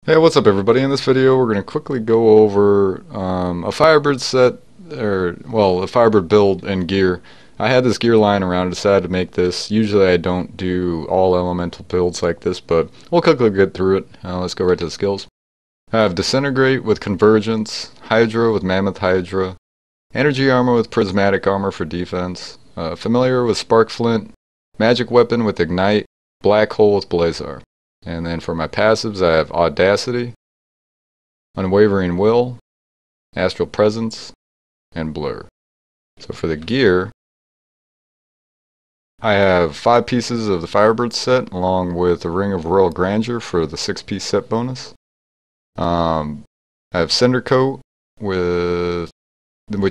Hey, what's up everybody? In this video we're going to quickly go over a Firebird set, a Firebird build and gear. I had this gear lying around and decided to make this. Usually I don't do all elemental builds like this, but we'll quickly get through it. Let's go right to the skills. I have Disintegrate with Convergence, Hydra with Mammoth Hydra, Energy Armor with Prismatic Armor for defense, Familiar with Spark Flint, Magic Weapon with Ignite, Black Hole with Blazar. And then for my passives, I have Audacity, Unwavering Will, Astral Presence, and Blur. So for the gear, I have 5 pieces of the Firebird set, along with a Ring of Royal Grandeur for the 6-piece set bonus. I have Cinder Coat, which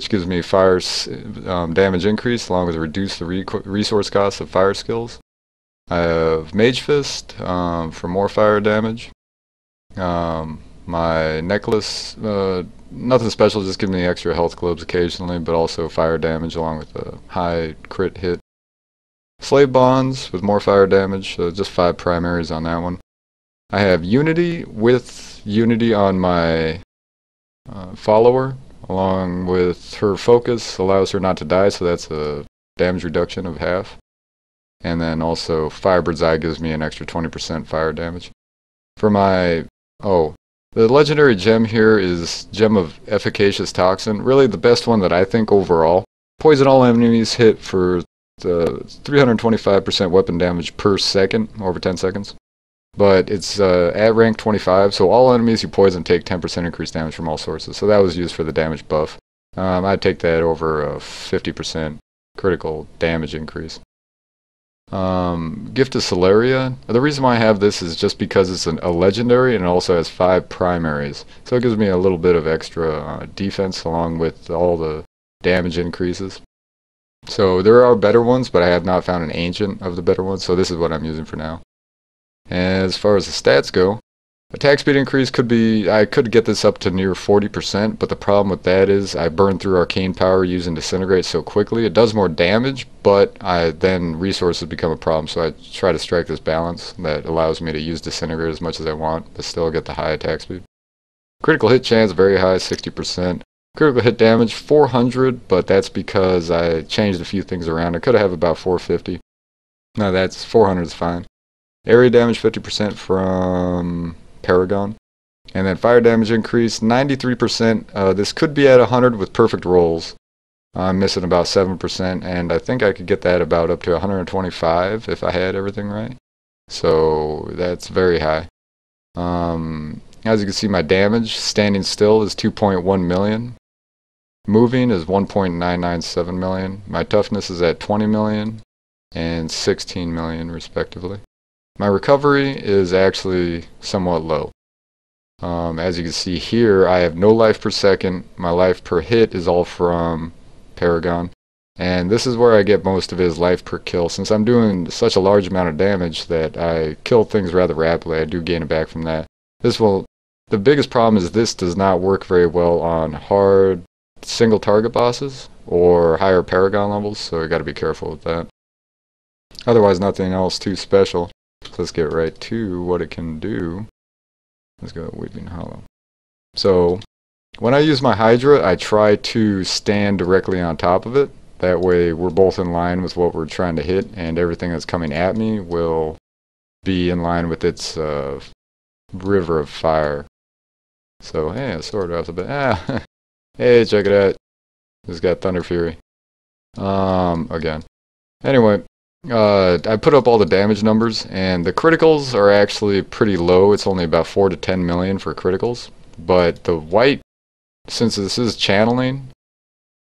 gives me fire damage increase, along with reduce the resource cost of fire skills. I have Mage Fist for more fire damage. My necklace, nothing special, just give me extra health globes occasionally, but also fire damage along with a high crit hit. Slave Bonds with more fire damage, so just 5 primaries on that one. I have Unity with Unity on my follower, along with her focus allows her not to die, so that's a damage reduction of half. And then also Firebird's Eye gives me an extra 20% fire damage. For my, the legendary gem here is Gem of Efficacious Toxin. Really the best one that I think overall. Poison all enemies hit for the 325% weapon damage per second, over 10 seconds. But it's at rank 25, so all enemies you poison take 10% increased damage from all sources. So that was used for the damage buff. I'd take that over a 50% critical damage increase. Gift of Celeria. The reason why I have this is just because it's a legendary and it also has 5 primaries. So it gives me a little bit of extra defense along with all the damage increases. So there are better ones, but I have not found an ancient of the better ones, so this is what I'm using for now. As far as the stats go, attack speed increase could be, I could get this up to near 40%, but the problem with that is I burn through arcane power using Disintegrate so quickly. It does more damage, but then resources become a problem, so I try to strike this balance that allows me to use Disintegrate as much as I want, but still get the high attack speed. Critical hit chance, very high, 60%. Critical hit damage, 400, but that's because I changed a few things around. I could have about 450. No, that's 400 is fine. Area damage, 50% from Paragon. And then fire damage increase 93%. This could be at 100 with perfect rolls. I'm missing about 7%, and I think I could get that about up to 125 if I had everything right. So that's very high. As you can see, my damage standing still is 2.1 million. Moving is 1.997 million. My toughness is at 20 million and 16 million respectively. My recovery is actually somewhat low. As you can see here, I have no life per second. My life per hit is all from Paragon. And this is where I get most of his life per kill. Since I'm doing such a large amount of damage that I kill things rather rapidly, I do gain it back from that. The biggest problem is this does not work very well on hard single target bosses or higher Paragon levels, so I gotta be careful with that. Otherwise, nothing else too special. So let's get right to what it can do. Let's go Weeping Hollow. So when I use my Hydra, I try to stand directly on top of it. That way we're both in line with what we're trying to hit, and everything that's coming at me will be in line with its river of fire. So, hey, a sword off the bat. Hey, check it out. It's got Thunder Fury. Again. Anyway. I put up all the damage numbers, and the criticals are actually pretty low. It's only about 4 to 10 million for criticals. But the white, since this is channeling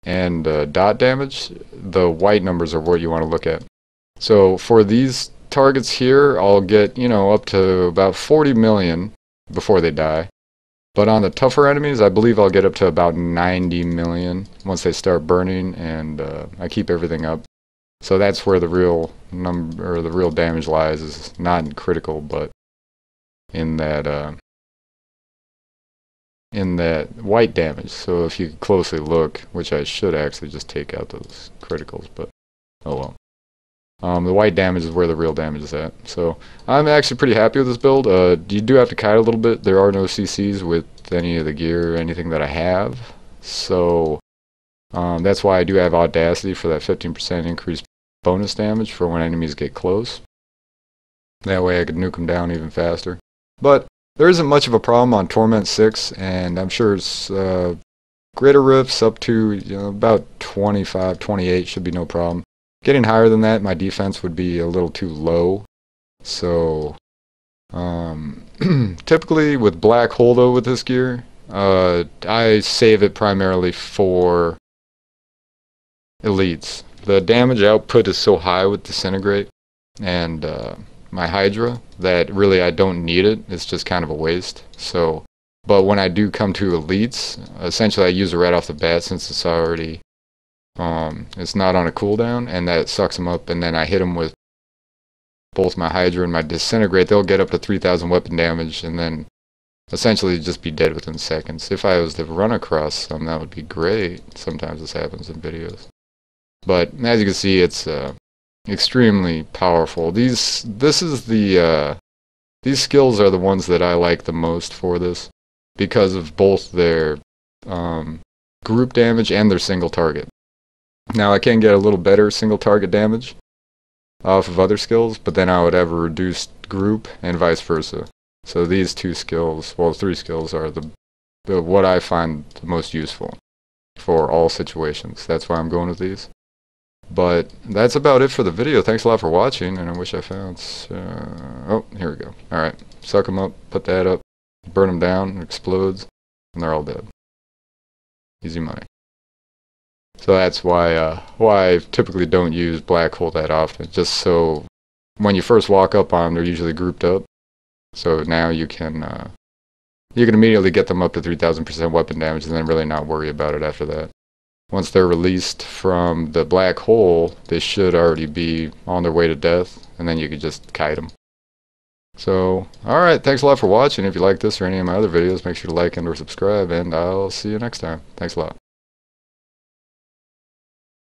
and dot damage, the white numbers are what you want to look at. So for these targets here, I'll get, up to about 40 million before they die. But on the tougher enemies, I believe I'll get up to about 90 million once they start burning, and I keep everything up. So that's where the real number, or the real damage lies, is not in critical, but in that white damage. So if you closely look, which I should actually just take out those criticals, but oh The white damage is where the real damage is at. So I'm actually pretty happy with this build. You do have to kite a little bit. There are no CCs with any of the gear or anything that I have. So that's why I do have Audacity for that 15% increased bonus damage for when enemies get close. That way I could nuke them down even faster. But there isn't much of a problem on Torment 6, and I'm sure it's greater rifts up to about 25, 28 should be no problem. Getting higher than that, my defense would be a little too low. So, typically with Black Hole though with this gear, I save it primarily for elites. The damage output is so high with Disintegrate and my Hydra that really I don't need it. It's just kind of a waste. So, but when I do come to elites, essentially I use it right off the bat since it's already it's not on a cooldown, and that sucks them up, and then I hit them with both my Hydra and my Disintegrate. They'll get up to 3,000 weapon damage, and then essentially just be dead within seconds. If I was to run across some, that would be great. Sometimes this happens in videos. But as you can see, it's extremely powerful. These skills are the ones that I like the most for this, because of both their group damage and their single target. Now I can get a little better single target damage off of other skills, but then I would have a reduced group and vice versa. So these two skills, well, three skills are the what I find the most useful for all situations. That's why I'm going with these. But that's about it for the video. Thanks a lot for watching, and I wish I found oh, here we go. Alright, suck them up, put that up, burn them down, it explodes, and they're all dead. Easy money. So that's why I typically don't use Black Hole that often. Just so when you first walk up on them, they're usually grouped up. So now you can immediately get them up to 3,000% weapon damage, and then really not worry about it after that. Once they're released from the Black Hole, they should already be on their way to death, and then you can just kite them. So, alright, thanks a lot for watching. If you like this or any of my other videos, make sure to like and or subscribe, and I'll see you next time. Thanks a lot.